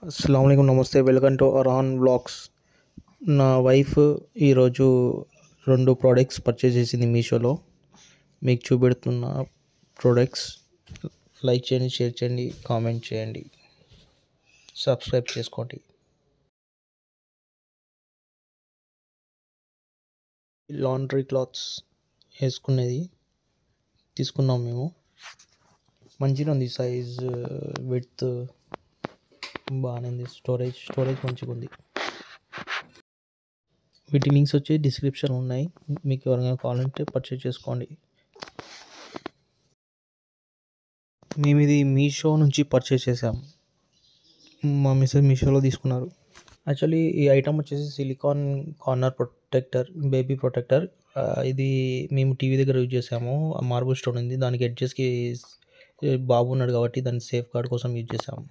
అస్సలాముఅలైకుం నమస్తే welcome to Aaron blogs. నా wife ఈరోజు 2 ప్రోడక్ట్స్ పర్చేస్ చేసింది మీషోలో. మీకు చూపెడుతున్న ప్రోడక్ట్స్ లైక్ చేయండి, షేర్ చేయండి, కామెంట్ చేయండి, సబ్స్క్రైబ్ చేసుకోండి. లాండ్రీ క్లాత్స్ వేసుకునేది తీసుకున్నాం మేము. మంచిగా ఉంది, సైజ్ విడ్త్ బాగానే ఉంది, స్టోరేజ్ మంచిగా ఉంది. వీటి లింక్స్ వచ్చి డిస్క్రిప్షన్ ఉన్నాయి, మీకు ఎవరైనా కావాలంటే పర్చేజ్ చేసుకోండి. మేము ఇది మీషో నుంచి పర్చేజ్ చేసాము. మా మిస్సెస్ మీషోలో తీసుకున్నారు. యాక్చువల్లీ ఈ ఐటమ్ వచ్చేసి silicon corner protector, baby protector. ఇది మేము టీవీ దగ్గర యూజ్ చేసాము. మార్బుల్ స్టోన్ ఉంది, దానికి ఎడ్జెస్కి బాబు ఉన్నాడు కాబట్టి దాన్ని సేఫ్ గార్డ్ కోసం యూజ్ చేసాము.